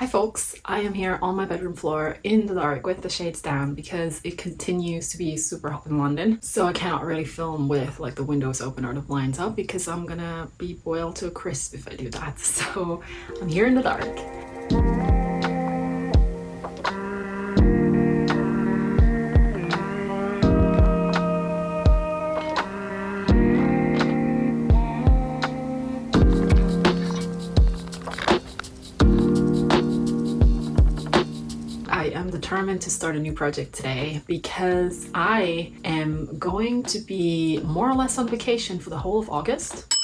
Hi folks, I am here on my bedroom floor in the dark with the shades down because it continues to be super hot in London. So I cannot really film with like the windows open or the blinds up because I'm gonna be boiled to a crisp if I do that. So I'm here in the dark. I'm determined to start a new project today because I am going to be more or less on vacation for the whole of August,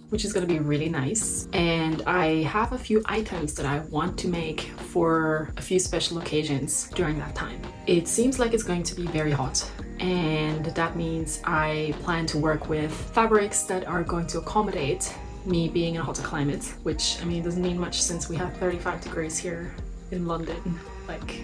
which is going to be really nice. And I have a few items that I want to make for a few special occasions during that time. It seems like it's going to be very hot, and that means I plan to work with fabrics that are going to accommodate me being in a hotter climate, which I mean doesn't mean much since we have 35 degrees here in London, like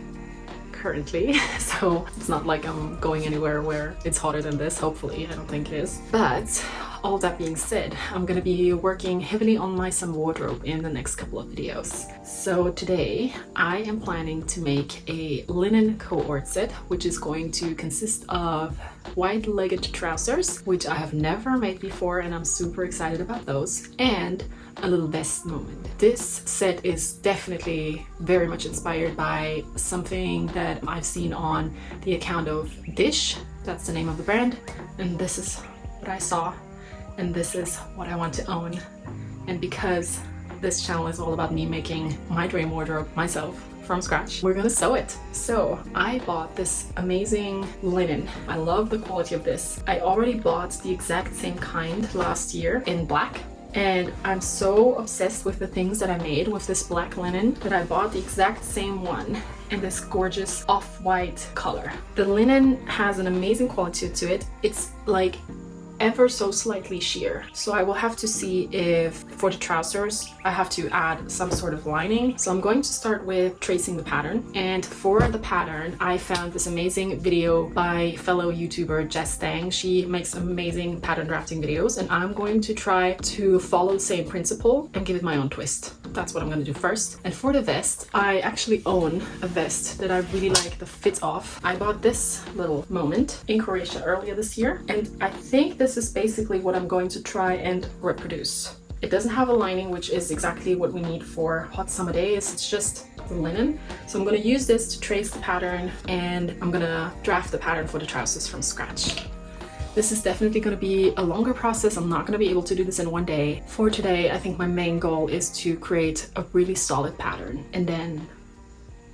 currently. So it's not like I'm going anywhere where it's hotter than this, hopefully. I don't think it is. But all that being said, I'm gonna be working heavily on my summer wardrobe in the next couple of videos. So today I am planning to make a linen Co-ord set, which is going to consist of wide-legged trousers, which I have never made before and I'm super excited about those, and a little vest moment. This set is definitely very much inspired by something that I've seen on the account of Dissh, that's the name of the brand, and this is what I saw and this is what I want to own. And because this channel is all about me making my dream wardrobe myself from scratch, we're gonna sew it. So I bought this amazing linen. I love the quality of this. I already bought the exact same kind last year in black, and I'm so obsessed with the things that I made with this black linen that I bought the exact same one in this gorgeous off-white color. The linen has an amazing quality to it. It's like ever so slightly sheer. So I will have to see if for the trousers I have to add some sort of lining. So I'm going to start with tracing the pattern. And for the pattern, I found this amazing video by fellow YouTuber Jess Stang. She makes amazing pattern drafting videos, and I'm going to try to follow the same principle and give it my own twist. That's what I'm going to do first. And for the vest, I actually own a vest that I really like the fit of. I bought this little moment in Croatia earlier this year, and I think this is basically what I'm going to try and reproduce. It doesn't have a lining, which is exactly what we need for hot summer days. It's just the linen. So I'm going to use this to trace the pattern, and I'm going to draft the pattern for the trousers from scratch. This is definitely going to be a longer process. I'm not going to be able to do this in one day. For today, I think my main goal is to create a really solid pattern, and then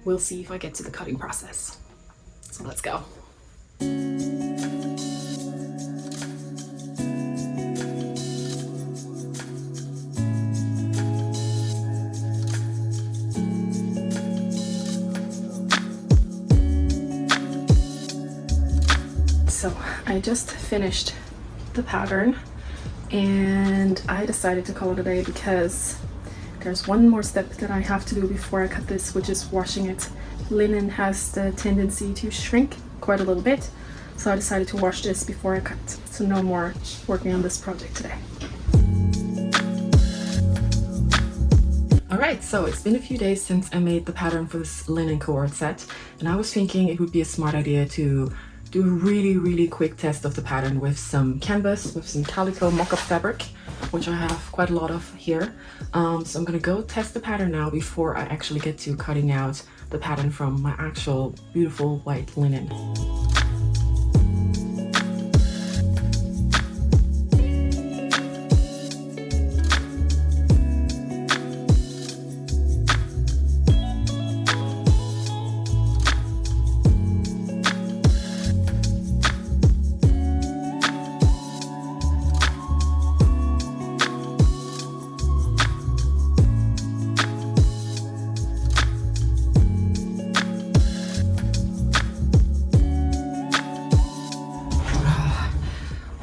we'll see if I get to the cutting process. So let's go. So I just finished the pattern and I decided to call it a day because there's one more step that I have to do before I cut this, which is washing it. Linen has the tendency to shrink quite a little bit, so I decided to wash this before I cut. So no more working on this project today. Alright, so it's been a few days since I made the pattern for this linen Co-ord set, and I was thinking it would be a smart idea to do a really quick test of the pattern with some canvas, with some calico mock-up fabric, which I have quite a lot of here. So I'm gonna go test the pattern now before I actually get to cutting out the pattern from my actual beautiful white linen.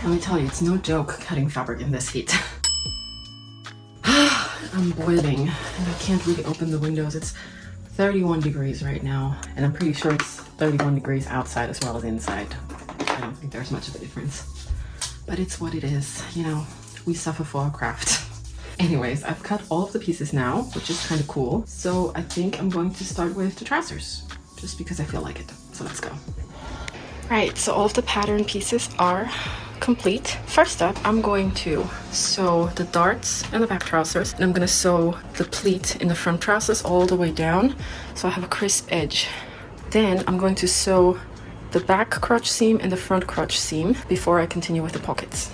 Let me tell you, it's no joke cutting fabric in this heat. I'm boiling and I can't really open the windows. It's 31 degrees right now, and I'm pretty sure it's 31 degrees outside as well as inside. I don't think there's much of a difference, but it's what it is. You know, we suffer for our craft. Anyways, I've cut all of the pieces now, which is kind of cool. So I think I'm going to start with the trousers, just because I feel like it. So let's go. Right, so all of the pattern pieces are complete. First up, I'm going to sew the darts and the back trousers, and I'm gonna sew the pleat in the front trousers all the way down so I have a crisp edge. Then I'm going to sew the back crotch seam and the front crotch seam before I continue with the pockets.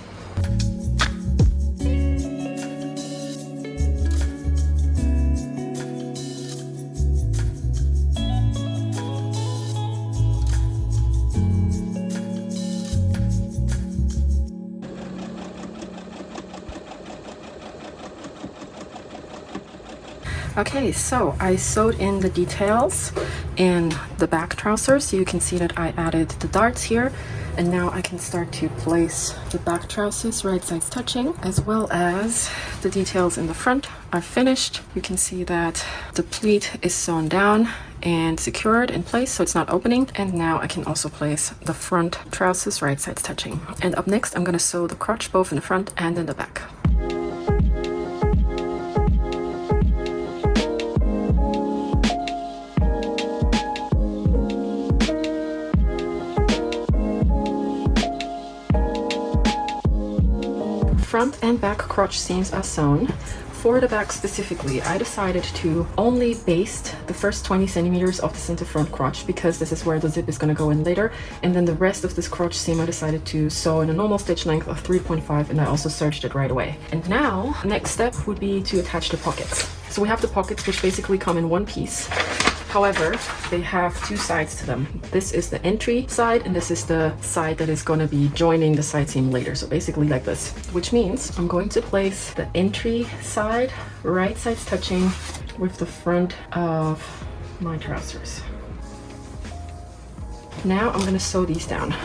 Okay, so I sewed in the details in the back trousers, so you can see that I added the darts here, and now I can start to place the back trousers right sides touching, as well as the details in the front are finished. You can see that the pleat is sewn down and secured in place so it's not opening, and now I can also place the front trousers right sides touching. And up next, I'm going to sew the crotch both in the front and in the back. Front and back crotch seams are sewn. For the back specifically, I decided to only baste the first 20 centimeters of the center front crotch because this is where the zip is going to go in later, and then the rest of this crotch seam I decided to sew in a normal stitch length of 3.5, and I also serged it right away. And now, next step would be to attach the pockets. So we have the pockets, which basically come in one piece. However, they have two sides to them. This is the entry side, and this is the side that is going to be joining the side seam later. So basically like this, which means I'm going to place the entry side right sides touching with the front of my trousers. Now I'm going to sew these down.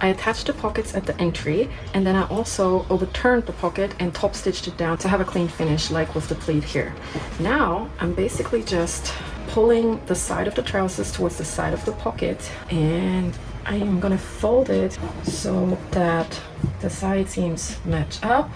I attached the pockets at the entry, and then I also overturned the pocket and top stitched it down to have a clean finish like with the pleat here. Now I'm basically just pulling the side of the trousers towards the side of the pocket, and I am gonna fold it so that the side seams match up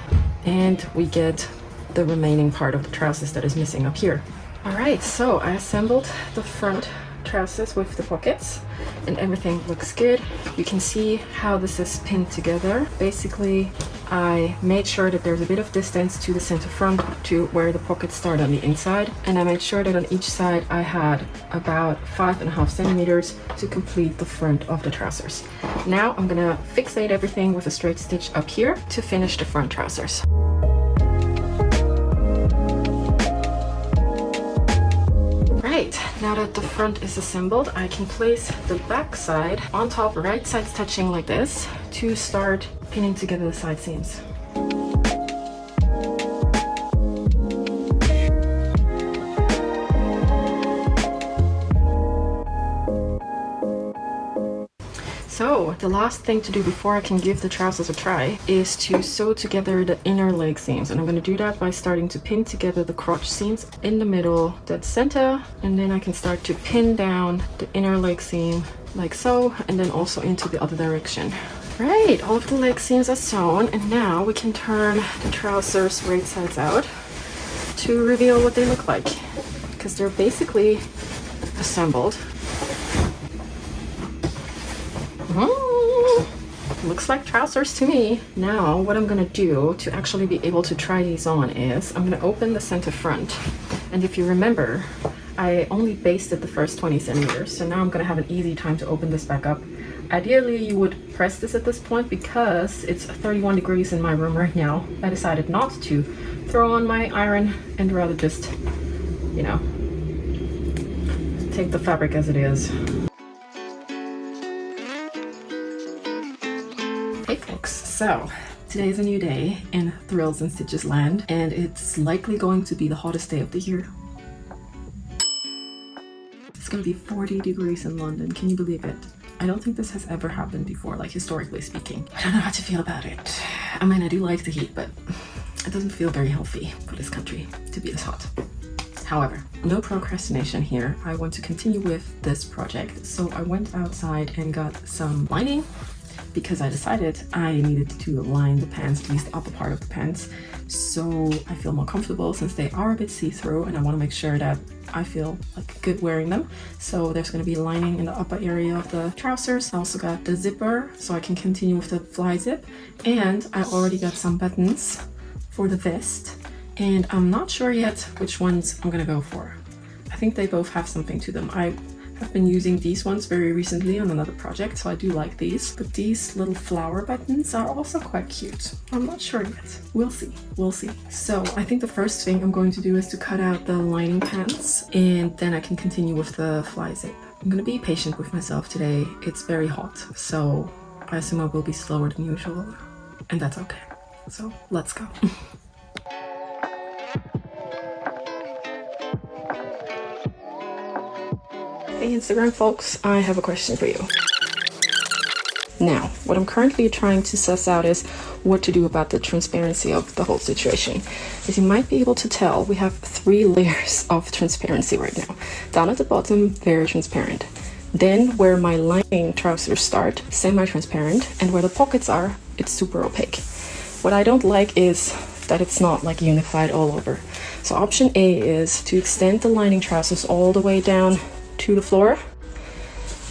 and we get the remaining part of the trousers that is missing up here. Alright, so I assembled the front trousers with the pockets and everything looks good. You can see how this is pinned together. Basically, I made sure that there's a bit of distance to the center front to where the pockets start on the inside, and I made sure that on each side I had about 5.5 centimeters to complete the front of the trousers. Now I'm gonna fixate everything with a straight stitch up here to finish the front trousers. Right, now that the front is assembled, I can place the back side on top, right sides touching like this, to start pinning together the side seams. So the last thing to do before I can give the trousers a try is to sew together the inner leg seams, and I'm going to do that by starting to pin together the crotch seams in the middle, dead center, and then I can start to pin down the inner leg seam like so, and then also into the other direction. Right, all of the leg seams are sewn, and now we can turn the trousers right sides out to reveal what they look like, because they're basically assembled. Looks like trousers to me. Now what I'm gonna do to actually be able to try these on is I'm gonna open the center front, and if you remember, I only basted the first 20 centimeters, so now I'm gonna have an easy time to open this back up. Ideally you would press this at this point because it's 31 degrees in my room right now. I decided not to throw on my iron and rather just, you know, take the fabric as it is. Hey folks, so today is a new day in Thrills and Stitches land, and it's likely going to be the hottest day of the year. It's gonna be 40 degrees in London, can you believe it? I don't think this has ever happened before, like historically speaking. I don't know how to feel about it. I mean, I do like the heat, but it doesn't feel very healthy for this country to be this hot. However, no procrastination here. I want to continue with this project. So I went outside and got some lining because I decided I needed to line the pants, at least the upper part of the pants, so I feel more comfortable since they are a bit see-through, and I want to make sure that I feel like good wearing them. So there's going to be lining in the upper area of the trousers. I also got the zipper so I can continue with the fly zip, and I already got some buttons for the vest, and I'm not sure yet which ones I'm going to go for. I think they both have something to them. I have been using these ones very recently on another project, so I do like these. But these little flower buttons are also quite cute. I'm not sure yet. We'll see. We'll see. So I think the first thing I'm going to do is to cut out the lining pants, and then I can continue with the fly zip. I'm gonna be patient with myself today. It's very hot, so I assume I will be slower than usual, and that's okay. So let's go. Hey Instagram folks, I have a question for you. Now, what I'm currently trying to suss out is what to do about the transparency of the whole situation. As you might be able to tell, we have 3 layers of transparency right now. Down at the bottom, very transparent. Then where my lining trousers start, semi-transparent, and where the pockets are, it's super opaque. What I don't like is that it's not like unified all over. So option A is to extend the lining trousers all the way down to the floor,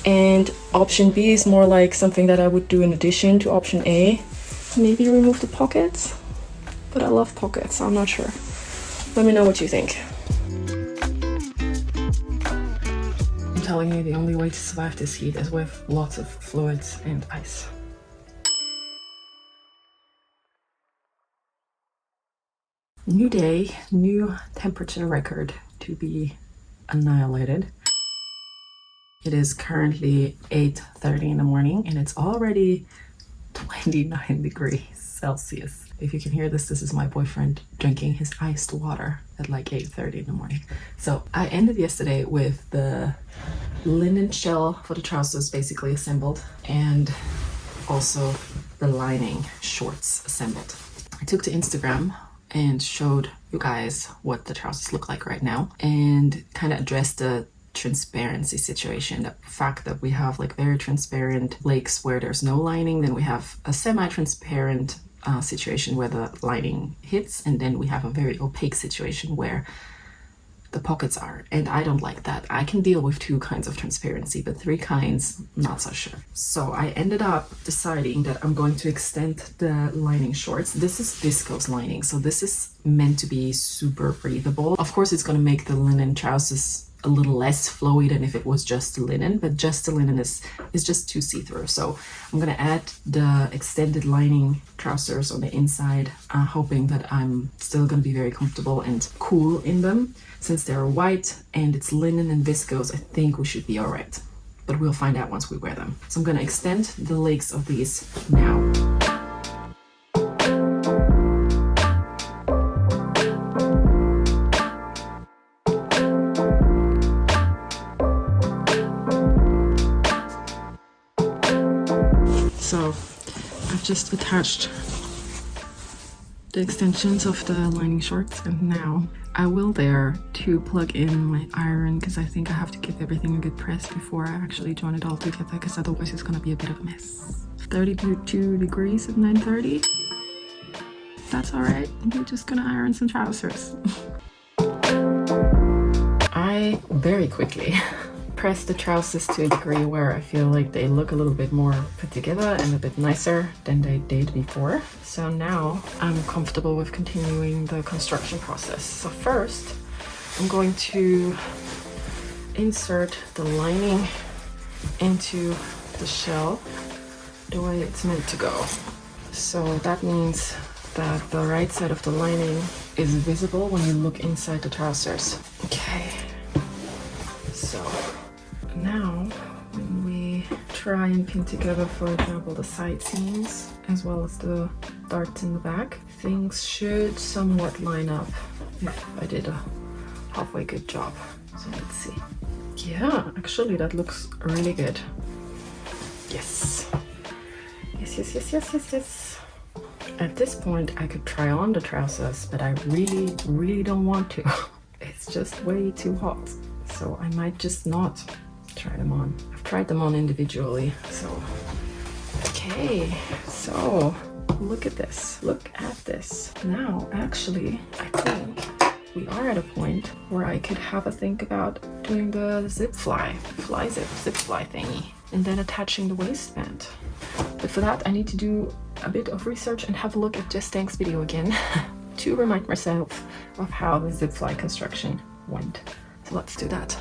and option B is more like something that I would do in addition to option A. Maybe remove the pockets, but I love pockets, so I'm not sure. Let me know what you think. I'm telling you, the only way to survive this heat is with lots of fluids and ice. New day, new temperature record to be annihilated. It is currently 8:30 in the morning, and it's already 29 degrees Celsius. If you can hear this, this is my boyfriend drinking his iced water at like 8:30 in the morning. So I ended yesterday with the linen shell for the trousers basically assembled, and also the lining shorts assembled. I took to Instagram and showed you guys what the trousers look like right now, and kind of addressed the transparency situation, the fact that we have like very transparent legs where there's no lining, then we have a semi-transparent situation where the lining hits, and then we have a very opaque situation where the pockets are, and I don't like that. I can deal with 2 kinds of transparency, but 3 kinds, not so sure. So I ended up deciding that I'm going to extend the lining shorts. This is viscose lining, so this is meant to be super breathable. Of course, it's going to make the linen trousers a little less flowy than if it was just the linen, but just the linen is just too see-through. So I'm gonna add the extended lining trousers on the inside, hoping that I'm still gonna be very comfortable and cool in them. Since they're white and it's linen and viscose, I think we should be all right, but we'll find out once we wear them. So I'm gonna extend the legs of these now. So I've just attached the extensions of the lining shorts, and now I will dare to plug in my iron, because I think I have to give everything a good press before I actually join it all together, because otherwise it's gonna be a bit of a mess. 32 degrees at 9:30. That's all right. We're just gonna iron some trousers. I very quickly press the trousers to a degree where I feel like they look a little bit more put together and a bit nicer than they did before. So now I'm comfortable with continuing the construction process. So first, I'm going to insert the lining into the shell the way it's meant to go. So that means that the right side of the lining is visible when you look inside the trousers. Okay, so now when we try and pin together, for example, the side seams as well as the darts in the back, things should somewhat line up if I did a halfway good job. So let's see. Yeah, actually that looks really good. Yes. Yes. At this point I could try on the trousers, but I really don't want to. It's just way too hot. So I might just not try them on. I've tried them on individually, so okay. Okay, so look at this. Look at this. Now, actually, I think we are at a point where I could have a think about doing the zip fly thingy, and then attaching the waistband. But for that, I need to do a bit of research and have a look at Just Tank's video again to remind myself of how the zip fly construction went. So let's do that.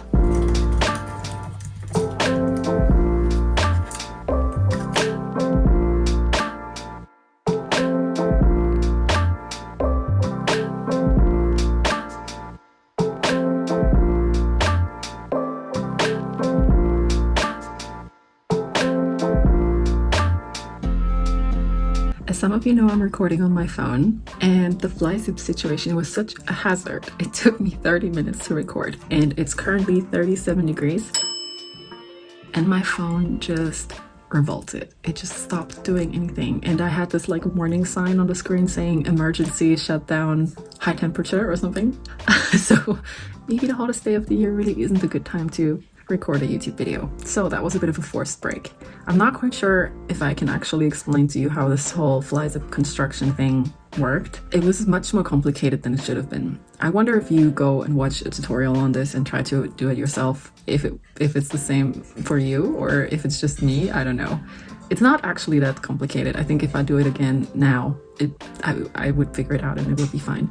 Some of you know I'm recording on my phone, and the fly zip situation was such a hazard. It took me 30 minutes to record, and it's currently 37 degrees, and my phone just revolted. It just stopped doing anything, and I had this like warning sign on the screen saying emergency shutdown, high temperature or something. So maybe the hottest day of the year really isn't a good time to record a YouTube video. So that was a bit of a forced break. I'm not quite sure if I can actually explain to you how this whole fly zip construction thing worked. It was much more complicated than it should have been. I wonder if you go and watch a tutorial on this and try to do it yourself, if it's the same for you or if it's just me. I don't know. It's not actually that complicated. I think if I do it again now, I would figure it out and it would be fine.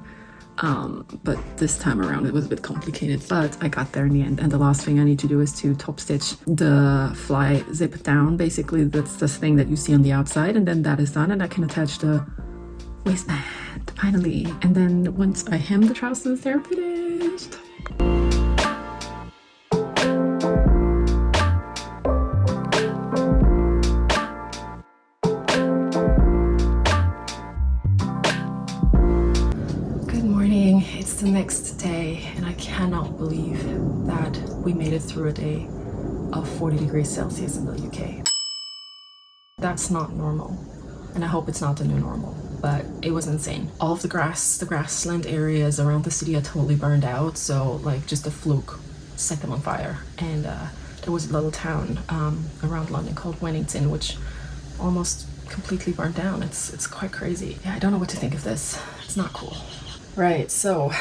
But this time around it was a bit complicated, but I got there in the end. And the last thing I need to do is to top stitch the fly zip down. Basically, that's this thing that you see on the outside, and then that is done, and I can attach the waistband finally. And then once I hem the trousers, they're finished. It's the next day, and I cannot believe that we made it through a day of 40 degrees Celsius in the UK. That's not normal, and I hope it's not the new normal, but it was insane. All of the grassland areas around the city are totally burned out, so like just a fluke set them on fire. And there was a little town around London called Wennington, which almost completely burned down. It's quite crazy. Yeah, I don't know what to think of this. It's not cool. Right, so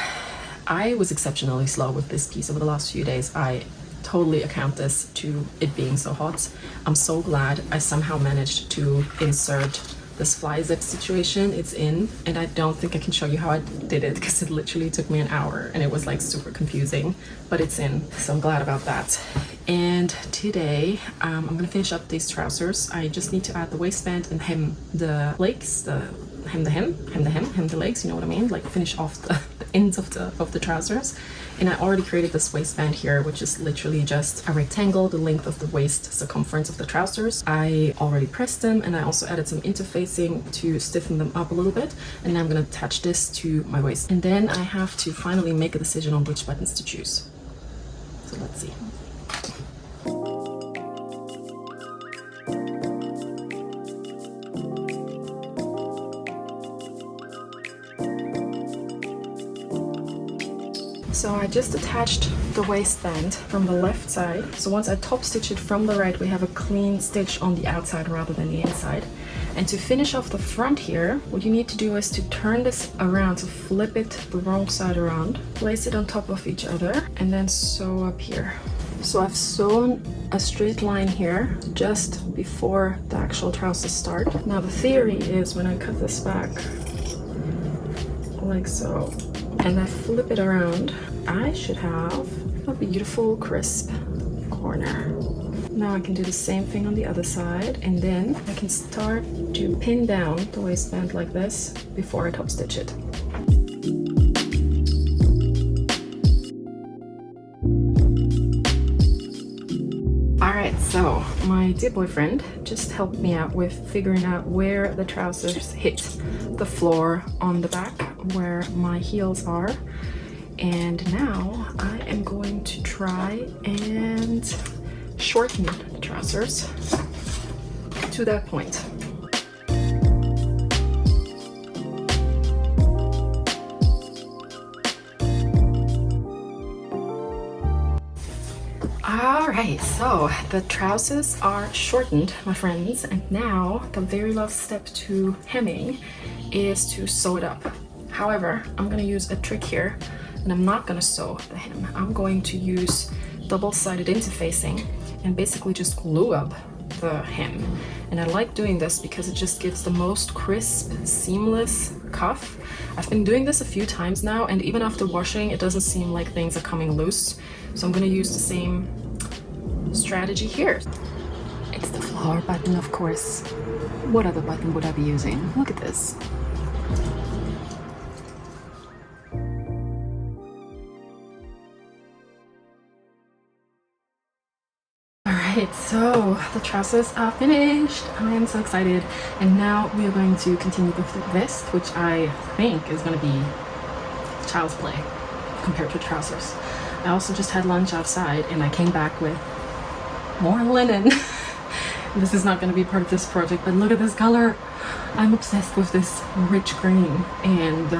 I was exceptionally slow with this piece over the last few days. I totally account this to it being so hot. I'm so glad I somehow managed to insert this fly zip situation. It's in, and I don't think I can show you how I did it because it literally took me an hour and it was like super confusing, but it's in, so I'm glad about that. And today I'm gonna finish up these trousers. I just need to add the waistband and hem the legs, hem the legs, you know what I mean? Like finish off the ends of the trousers. And I already created this waistband here, which is literally just a rectangle, the length of the waist circumference of the trousers. I already pressed them, and I also added some interfacing to stiffen them up a little bit. And now I'm gonna attach this to my waist. And then I have to finally make a decision on which buttons to choose. So let's see. So I just attached the waistband from the left side. So once I top stitch it from the right, we have a clean stitch on the outside rather than the inside. And to finish off the front here, what you need to do is to turn this around, to flip it the wrong side around, place it on top of each other, and then sew up here. So I've sewn a straight line here just before the actual trousers start. Now the theory is when I cut this back, like so, and I flip it around, I should have a beautiful crisp corner. Now I can do the same thing on the other side, and then I can start to pin down the waistband like this before I top stitch it. Alright, so my dear boyfriend just helped me out with figuring out where the trousers hit the floor on the back, where my heels are. And now I am going to try and shorten the trousers to that point. Alright, so the trousers are shortened, my friends, and now the very last step to hemming is to sew it up. However, I'm going to use a trick here, and I'm not going to sew the hem. I'm going to use double-sided interfacing and basically just glue up the hem. And I like doing this because it just gives the most crisp, seamless cuff. I've been doing this a few times now, and even after washing, it doesn't seem like things are coming loose. So I'm going to use the same strategy here. It's the flower button, of course. What other button would I be using? Look at this. Alright, so the trousers are finished. I am so excited. And now we are going to continue with the vest, which I think is going to be child's play compared to trousers. I also just had lunch outside and I came back with more linen. This is not going to be part of this project, but look at this color. I'm obsessed with this rich green, and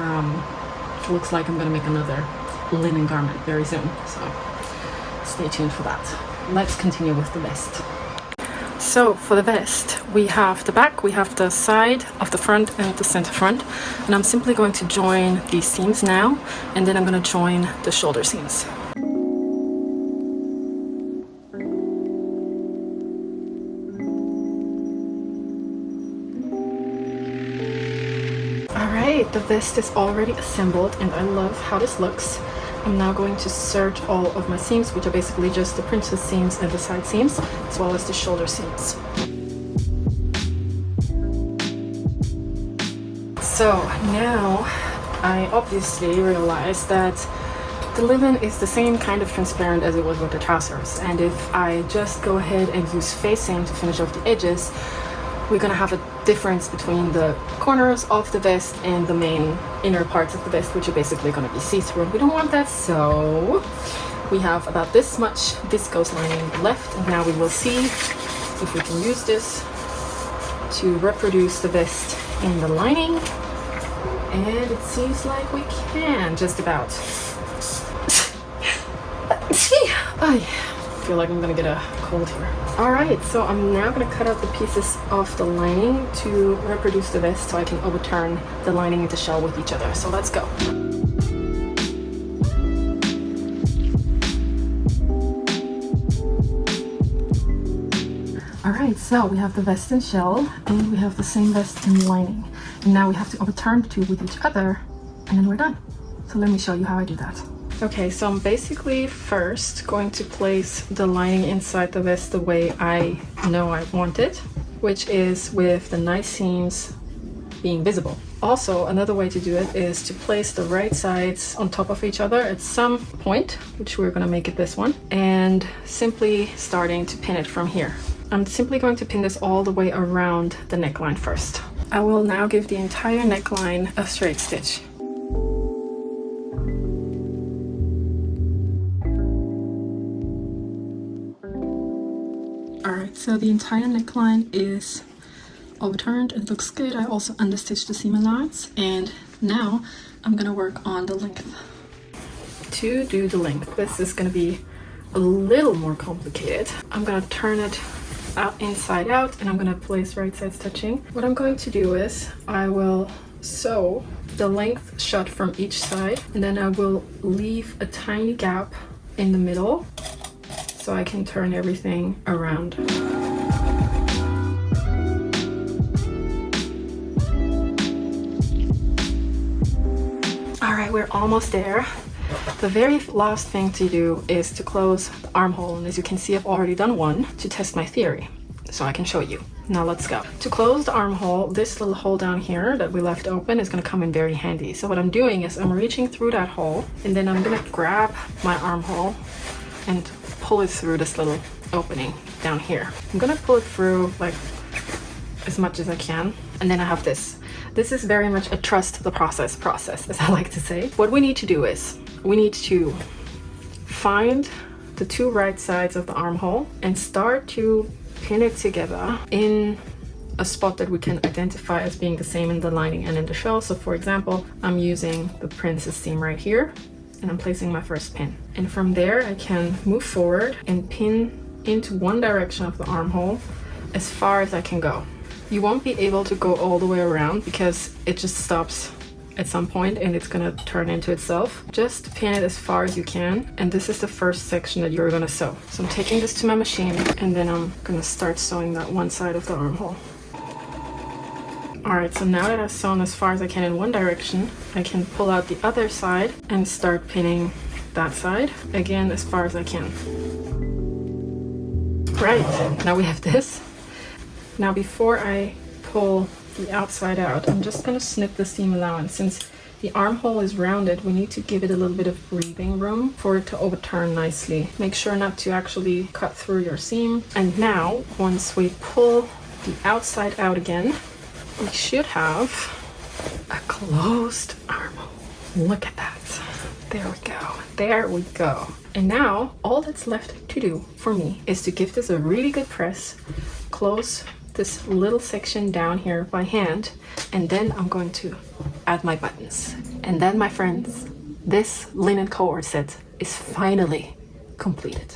looks like I'm going to make another linen garment very soon. So stay tuned for that. Let's continue with the vest. So for the vest, we have the back, we have the side of the front and the center front, and I'm simply going to join these seams now, and then I'm going to join the shoulder seams. Alright, the vest is already assembled and I love how this looks. I'm now going to serge all of my seams, which are basically just the princess seams and the side seams, as well as the shoulder seams. So now I obviously realized that the linen is the same kind of transparent as it was with the trousers, and if I just go ahead and use facing to finish off the edges, we're gonna have a difference between the corners of the vest and the main inner parts of the vest, which are basically gonna be see-through. We don't want that, so we have about this much viscose lining left, and now we will see if we can use this to reproduce the vest in the lining, and it seems like we can, just about. I feel like I'm gonna get a cold here. Alright, so I'm now gonna cut out the pieces of the lining to reproduce the vest so I can overturn the lining and the shell with each other. So let's go. Alright, so we have the vest and shell, and we have the same vest and lining. And now we have to overturn the two with each other, and then we're done. So let me show you how I do that. Okay, so I'm basically first going to place the lining inside the vest the way I know I want it, which is with the nice seams being visible. Also, another way to do it is to place the right sides on top of each other at some point, which we're going to make it this one, and simply starting to pin it from here. I'm simply going to pin this all the way around the neckline first. I will now give the entire neckline a straight stitch. Alright, so the entire neckline is overturned. It looks good. I also understitched the seam allowance, and now I'm gonna work on the length. To do the length, this is gonna be a little more complicated. I'm gonna turn it out inside out, and I'm gonna place right sides touching. What I'm going to do is I will sew the length shut from each side, and then I will leave a tiny gap in the middle so I can turn everything around. All right, we're almost there. The very last thing to do is to close the armhole, and as you can see, I've already done one to test my theory, so I can show you. Now let's go. To close the armhole, this little hole down here that we left open is going to come in very handy. So what I'm doing is I'm reaching through that hole, and then I'm going to grab my armhole and pull it through this little opening down here. I'm gonna pull it through like as much as I can, and then I have this. This is very much a trust the process, as I like to say. What we need to do is we need to find the two right sides of the armhole and start to pin it together in a spot that we can identify as being the same in the lining and in the shell. So for example, I'm using the princess seam right here, and I'm placing my first pin. And from there I can move forward and pin into one direction of the armhole as far as I can go. You won't be able to go all the way around because it just stops at some point and it's gonna turn into itself. Just pin it as far as you can, and this is the first section that you're gonna sew. So I'm taking this to my machine and then I'm gonna start sewing that one side of the armhole. Alright, so now that I've sewn as far as I can in one direction, I can pull out the other side and start pinning that side again as far as I can. Right, now we have this. Now before I pull the outside out, I'm just going to snip the seam allowance. Since the armhole is rounded, we need to give it a little bit of breathing room for it to overturn nicely. Make sure not to actually cut through your seam. And now, once we pull the outside out again, we should have a closed armhole. Look at that. There we go. There we go. And now, all that's left to do for me is to give this a really good press, close this little section down here by hand, and then I'm going to add my buttons. And then, my friends, this linen Co-ord set is finally completed.